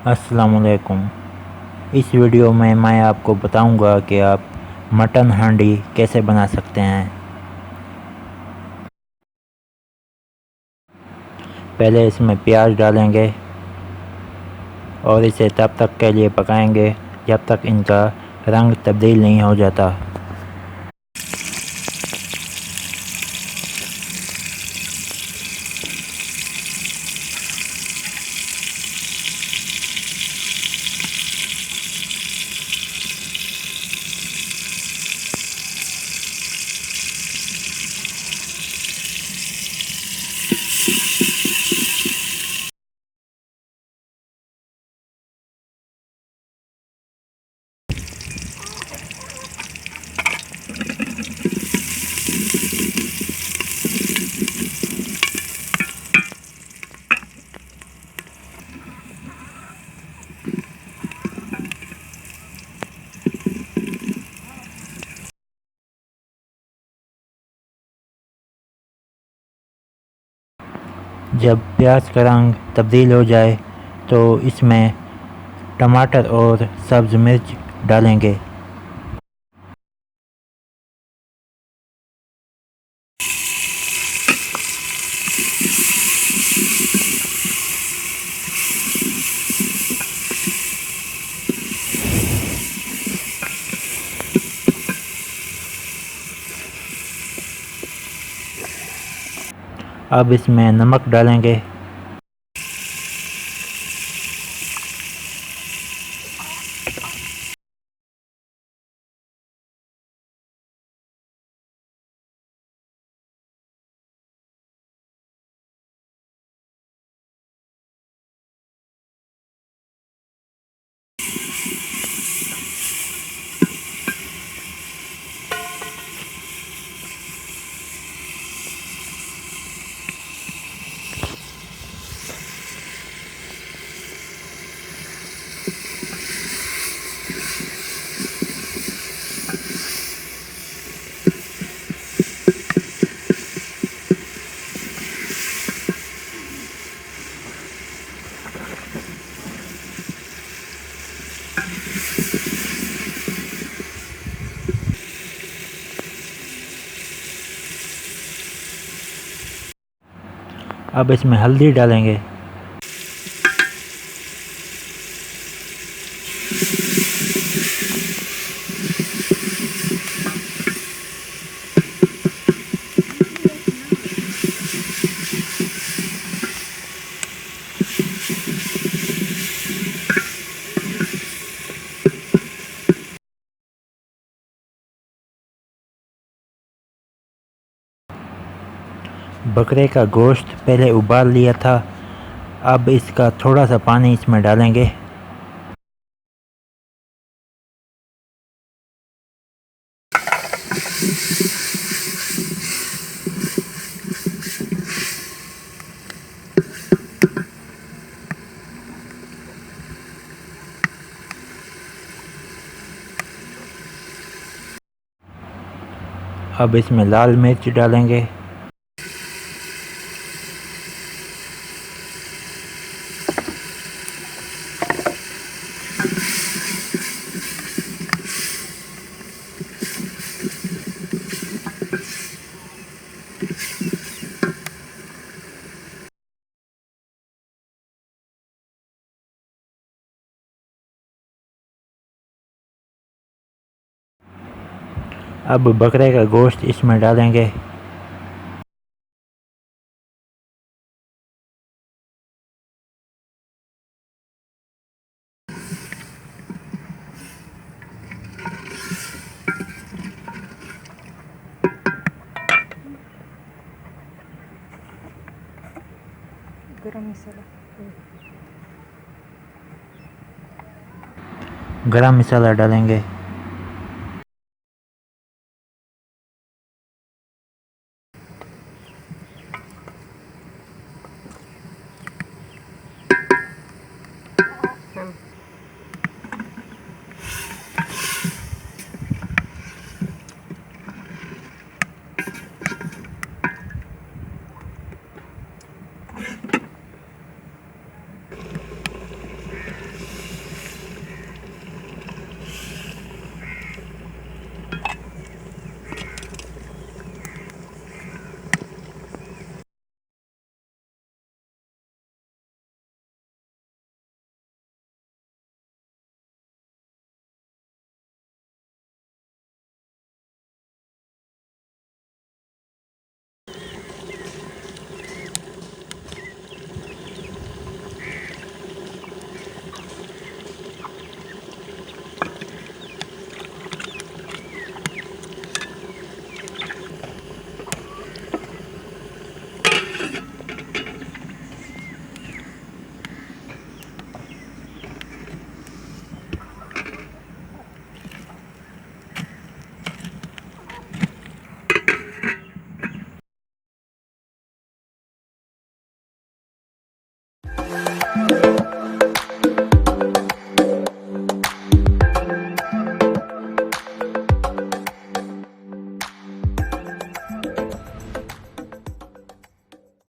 अस्सलामुअलैकुम। इस वीडियो में मैं आपको बताऊंगा कि आप मटन हांडी कैसे बना सकते हैं। पहले इसमें प्याज डालेंगे और इसे तब तक के लिए पकाएंगे जब तक इनका रंग तब्दील नहीं हो जाता। जब प्याज का रंग तब्दील हो जाए तो इसमें टमाटर और सब्ज़ मिर्च डालेंगे। अब इसमें नमक डालेंगे। अब इसमें हल्दी डालेंगे। बकरे का गोश्त पहले उबाल लिया था। अब इसका थोड़ा सा पानी इसमें डालेंगे। अब इसमें लाल मिर्च डालेंगे। अब बकरे का गोश्त इसमें डालेंगे। गरम मसाला डालेंगे।